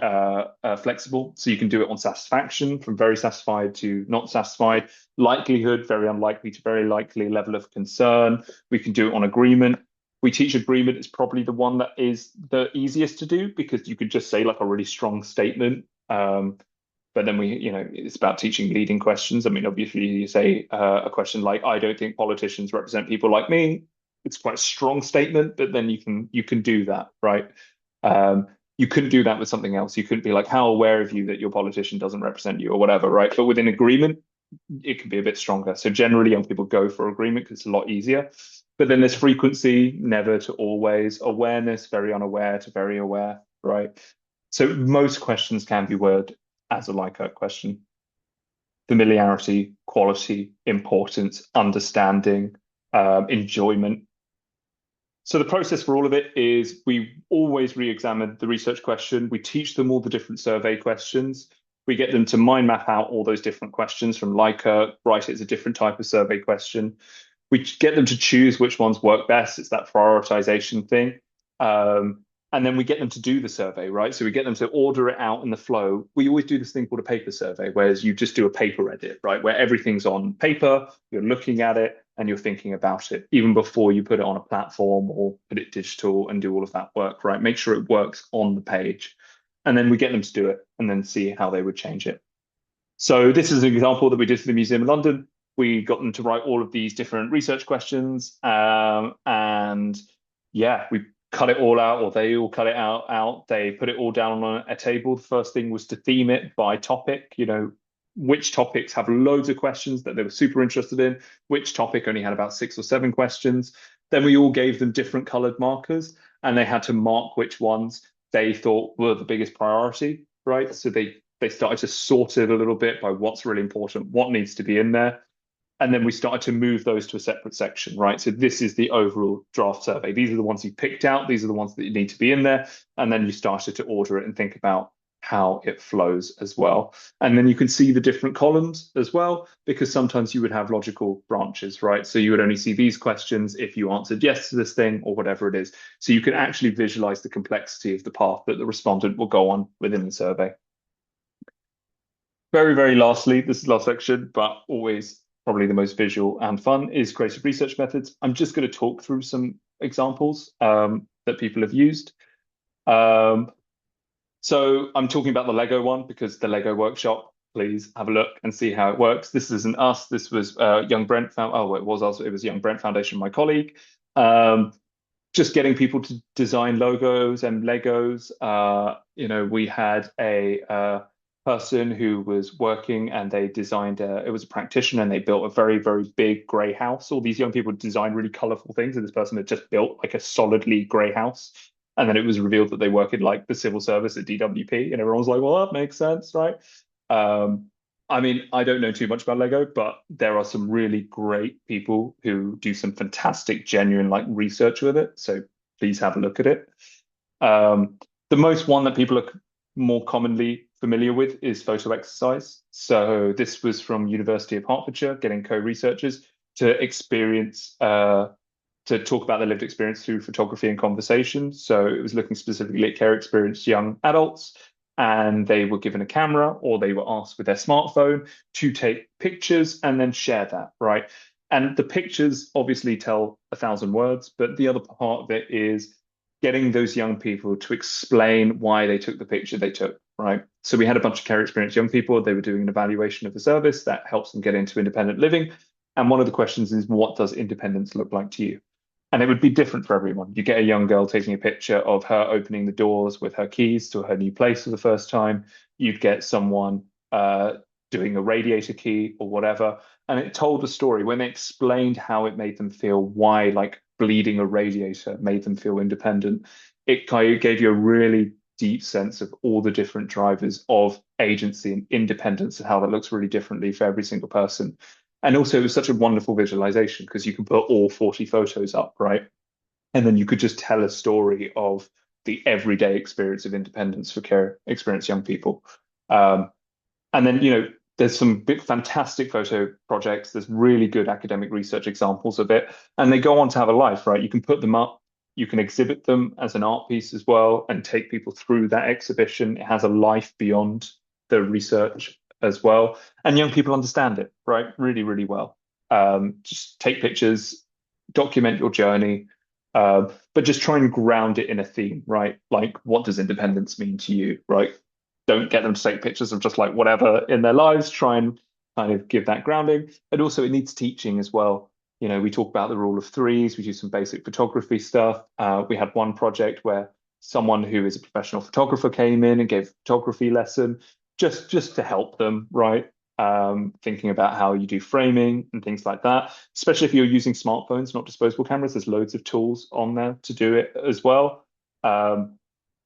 flexible. So you can do it on satisfaction, from very satisfied to not satisfied, likelihood, very unlikely to very likely, level of concern. We can do it on agreement. We teach agreement is probably the one that is the easiest to do, because you could just say like a really strong statement. But then it's about teaching leading questions. I mean, obviously, you say a question like, "I don't think politicians represent people like me." It's quite a strong statement, but then you can do that, right? You couldn't do that with something else. You couldn't be like, "How aware of you that your politician doesn't represent you," or whatever, right? But within agreement, it can be a bit stronger. So generally, young people go for agreement because it's a lot easier. But then there's frequency, never to always, awareness, very unaware to very aware, right? So most questions can be worded as a Likert question. Familiarity, quality, importance, understanding, enjoyment. So the process for all of it is we always re-examine the research question. We teach them all the different survey questions. We get them to mind map out all those different questions from Likert, write it as a different type of survey question. We get them to choose which ones work best. It's that prioritization thing. And then we get them to do the survey, right? So we get them to order it out in the flow. We always do this thing called a paper survey, whereas you just do a paper edit, right? Where everything's on paper, you're looking at it and you're thinking about it, even before you put it on a platform or put it digital and do all of that work, right? Make sure it works on the page. And then we get them to do it and then see how they would change it. So this is an example that we did for the Museum of London. We got them to write all of these different research questions. And yeah, we cut it all out, or they all cut it out. They put it all down on a table. The first thing was to theme it by topic, which topics have loads of questions that they were super interested in, which topic only had about 6 or 7 questions. Then we all gave them different colored markers, and they had to mark which ones they thought were the biggest priority, right? So they started to sort it a little bit by what's really important, what needs to be in there. And then we started to move those to a separate section, right? So this is the overall draft survey. These are the ones you picked out. These are the ones that need to be in there. And then you started to order it and think about how it flows as well. And then you can see the different columns as well, because sometimes you would have logical branches, right? So you would only see these questions if you answered yes to this thing or whatever it is. So you can actually visualize the complexity of the path that the respondent will go on within the survey. Very, very lastly, this is the last section, but always probably the most visual and fun, is creative research methods. I'm just going to talk through some examples that people have used. So I'm talking about the Lego one because the Lego workshop, please have a look and see how it works. This isn't us. This was Young Brent. It was Young Brent Foundation, my colleague. Just getting people to design logos and Legos. We had a person who was working, and they designed it was a practitioner, and they built a very, very big grey house. All these young people designed really colorful things, and this person had just built like a solidly grey house. And then it was revealed that they work in like the civil service at DWP, and everyone was like, well, that makes sense, right? I mean, I don't know too much about Lego, but there are some really great people who do some fantastic, genuine like research with it. So please have a look at it. The most one that people are more commonly familiar with is photo exercise. So this was from University of Hertfordshire, getting co-researchers to experience to talk about their lived experience through photography and conversation. So it was looking specifically at care experienced young adults, and they were given a camera or they were asked with their smartphone to take pictures and then share that, right? And the pictures obviously tell 1,000 words, but the other part of it is getting those young people to explain why they took the picture they took, right? So we had a bunch of care experienced young people. They were doing an evaluation of the service that helps them get into independent living. And one of the questions is, what does independence look like to you? And it would be different for everyone. You get a young girl taking a picture of her opening the doors with her keys to her new place for the first time. You'd get someone doing a radiator key or whatever. And it told a story when they explained how it made them feel, why like bleeding a radiator made them feel independent. It kind of gave you a really deep sense of all the different drivers of agency and independence and how that looks really differently for every single person. And also, it was such a wonderful visualization because you can put all 40 photos up, right? And then you could just tell a story of the everyday experience of independence for care experienced young people. Um, and then, there's some big, fantastic photo projects. There's really good academic research examples of it. And they go on to have a life, right? You can put them up, you can exhibit them as an art piece as well and take people through that exhibition. It has a life beyond the research as well. And young people understand it, right? Really, really well. Just take pictures, document your journey, but just try and ground it in a theme, right? Like, what does independence mean to you, right? Don't get them to take pictures of just like whatever in their lives. Try and kind of give that grounding. And also, it needs teaching as well. We talk about the rule of threes. We do some basic photography stuff. We had one project where someone who is a professional photographer came in and gave a photography lesson just to help them, right? Thinking about how you do framing and things like that, especially if you're using smartphones, not disposable cameras. There's loads of tools on there to do it as well.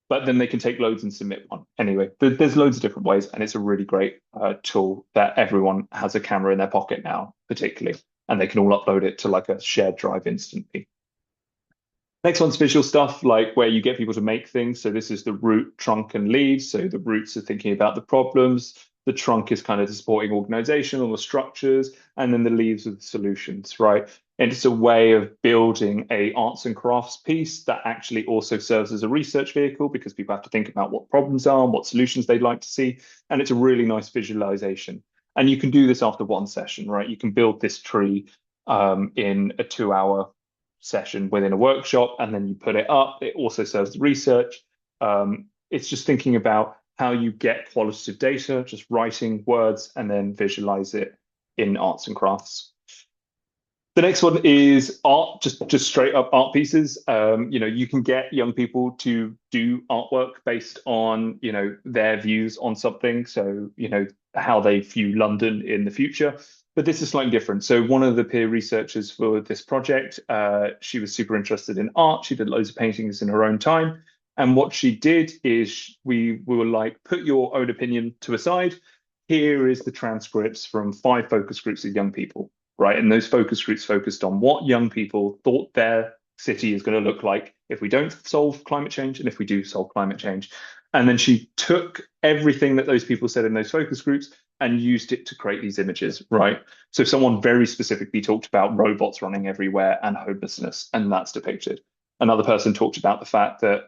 But then they can take loads and submit one. Anyway, there's loads of different ways, and it's a really great tool that everyone has a camera in their pocket now, particularly, and they can all upload it to like a shared drive instantly. Next one's visual stuff, like where you get people to make things. So this is the root, trunk, and leaves. So the roots are thinking about the problems. The trunk is kind of the supporting organization, all the structures, and then the leaves are the solutions, right? And it's a way of building a arts and crafts piece that actually also serves as a research vehicle because people have to think about what problems are and what solutions they'd like to see. And it's a really nice visualization. And you can do this after one session, right? You can build this tree in a 2 hour session within a workshop, and then you put it up. It also serves as research. It's just thinking about how you get qualitative data, just writing words and then visualize it in arts and crafts. The next one is art, just straight up art pieces. You can get young people to do artwork based on, their views on something. So, how they view London in the future. But this is slightly different. So one of the peer researchers for this project, she was super interested in art. She did loads of paintings in her own time. And what she did is we were like, put your own opinion to a side. Here is the transcripts from 5 focus groups of young people, right? And those focus groups focused on what young people thought their city is going to look like if we don't solve climate change and if we do solve climate change. And then she took everything that those people said in those focus groups and used it to create these images, right? So someone very specifically talked about robots running everywhere and homelessness, and that's depicted. Another person talked about the fact that,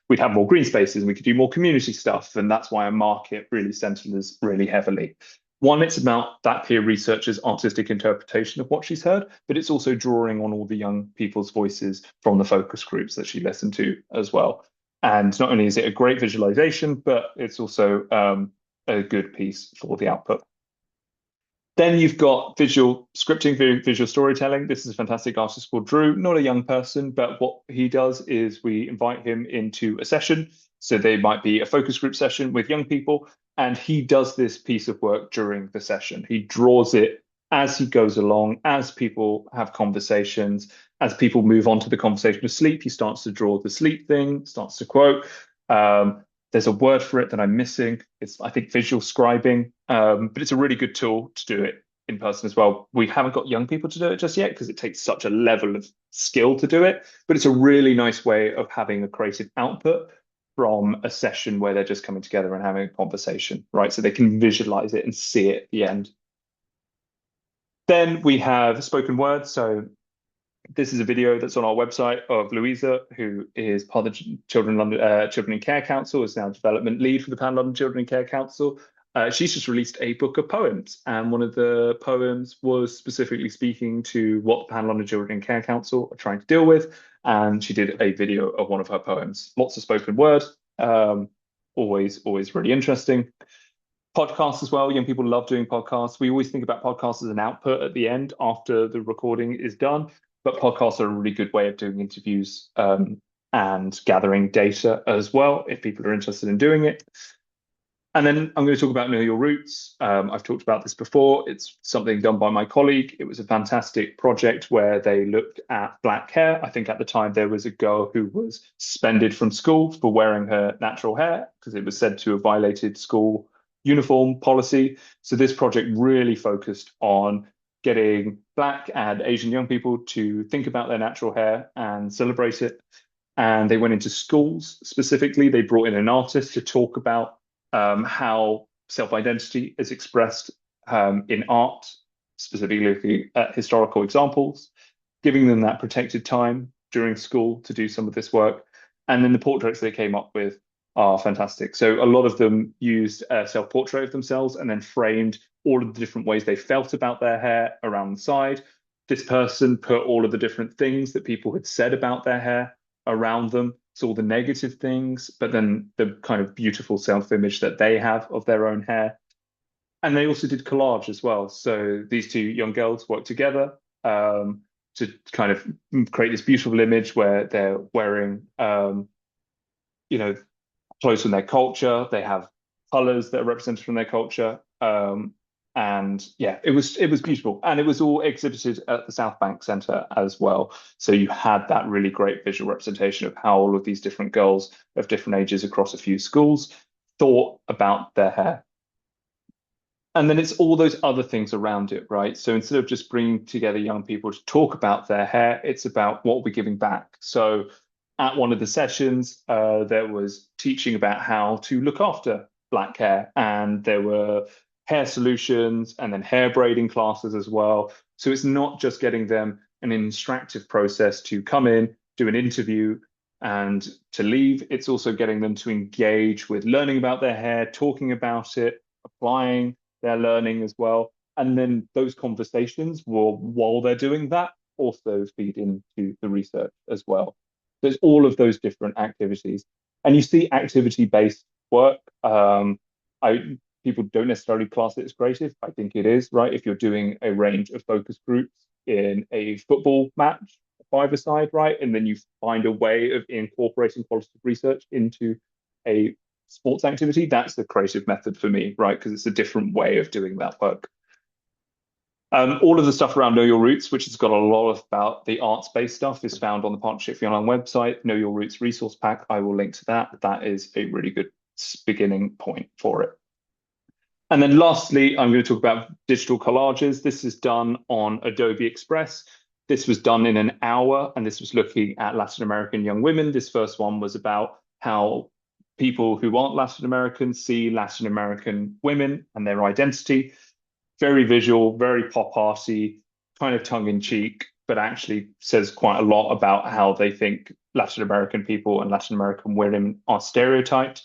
we'd have more green spaces and we could do more community stuff. And that's why a market really centered us really heavily. One, it's about that peer researcher's artistic interpretation of what she's heard, but it's also drawing on all the young people's voices from the focus groups that she listened to as well. And not only is it a great visualization, but it's also a good piece for the output. Then you've got visual scripting, visual storytelling. This is a fantastic artist called Drew, not a young person, but what he does is we invite him into a session. So they might be a focus group session with young people, and he does this piece of work during the session. He draws it as he goes along, as people have conversations, as people move on to the conversation of sleep. He starts to draw the sleep thing, starts to quote. There's a word for it that I'm missing. It's, I think, visual scribing, but it's a really good tool to do it in person as well. We haven't got young people to do it just yet because it takes such a level of skill to do it, but it's a really nice way of having a creative output. from a session where they're just coming together and having a conversation, right? So they can visualize it and see it at the end. Then we have spoken word. So this is a video that's on our website of Louisa, who is part of the Children in Care Council, is now development lead for the Pan London Children in Care Council. She's just released a book of poems, and one of the poems was specifically speaking to what the Pan London Children in Care Council are trying to deal with. And she did a video of one of her poems. Lots of spoken word, always really interesting. Podcasts as well. Young people love doing podcasts. We always think about podcasts as an output at the end after the recording is done, but podcasts are a really good way of doing interviews and gathering data as well if people are interested in doing it. And then I'm going to talk about Know Your Roots. I've talked about this before. It's something done by my colleague. It was a fantastic project where they looked at black hair. I think at the time there was a girl who was suspended from school for wearing her natural hair because it was said to have violated school uniform policy. So this project really focused on getting Black and Asian young people to think about their natural hair and celebrate it. And they went into schools specifically. They brought in an artist to talk about how self-identity is expressed in art, specifically looking at historical examples, giving them that protected time during school to do some of this work. And then the portraits they came up with are fantastic. So a lot of them used a self-portrait of themselves and then framed all of the different ways they felt about their hair around the side. This person put all of the different things that people had said about their hair around them, so all the negative things, but then the kind of beautiful self-image that they have of their own hair. And they also did collage as well. So these two young girls worked together to kind of create this beautiful image where they're wearing, you know, clothes from their culture. They have colors that are represented from their culture. And yeah, it was beautiful. And it was all exhibited at the South Bank Centre as well. So you had that really great visual representation of how all of these different girls of different ages across a few schools thought about their hair. And then it's all those other things around it, right? So instead of just bringing together young people to talk about their hair, it's about what we're giving back. So at one of the sessions, there was teaching about how to look after black hair, and there were hair solutions and then hair braiding classes as well. So it's not just getting them an instructive process to come in, do an interview, and to leave. It's also getting them to engage with learning about their hair, talking about it, applying their learning as well. And then those conversations will, while they're doing that, also feed into the research as well. There's all of those different activities. And you see activity-based work. People don't necessarily class it as creative. I think it is, right? If you're doing a range of focus groups in a football match, a five-a-side, right? And then you find a way of incorporating qualitative research into a sports activity, that's the creative method for me, right? Because it's a different way of doing that work. All of the stuff around Know Your Roots, which has got a lot about the arts-based stuff, is found on the Partnership for Young Ireland website. Know Your Roots resource pack, I will link to that. That is a really good beginning point for it. And then lastly, I'm going to talk about digital collages. This is done on Adobe Express. This was done in an hour, and this was looking at Latin American young women. This first one was about how people who aren't Latin American see Latin American women and their identity. Very visual, very pop arty, kind of tongue in cheek, but actually says quite a lot about how they think Latin American people and Latin American women are stereotyped.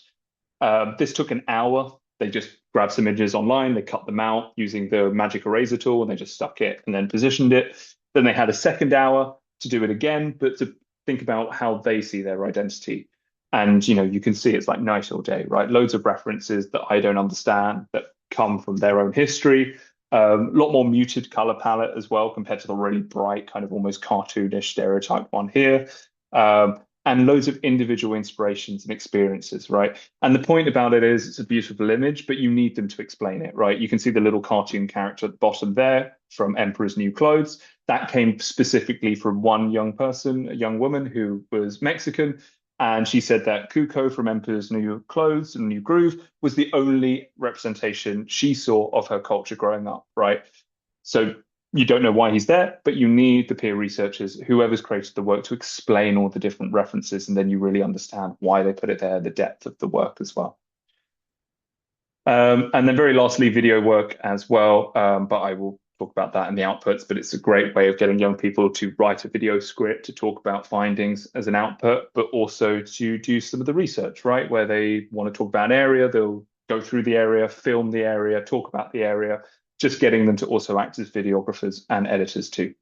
This took an hour. They just grabbed some images online, they cut them out using the magic eraser tool, and they just stuck it and then positioned it. Then they had a second hour to do it again, but to think about how they see their identity. And you can see it's like night or day, right? Loads of references that I don't understand that come from their own history. A lot more muted color palette as well compared to the really bright, kind of almost cartoonish stereotype one here. And loads of individual inspirations and experiences, right? And the point about it is it's a beautiful image, but you need them to explain it, right? You can see the little cartoon character at the bottom there from Emperor's New Clothes. That came specifically from one young person, a young woman who was Mexican. And she said that Cuco from Emperor's New Clothes and New Groove was the only representation she saw of her culture growing up, right? So you don't know why he's there, but you need the peer researchers, whoever's created the work, to explain all the different references, and then you really understand why they put it there, the depth of the work as well. And then very lastly, video work as well. But I will talk about that in the outputs, but it's a great way of getting young people to write a video script to talk about findings as an output, but also to do some of the research, right? Where they want to talk about an area, they'll go through the area, film the area, talk about the area, just getting them to also act as videographers and editors too.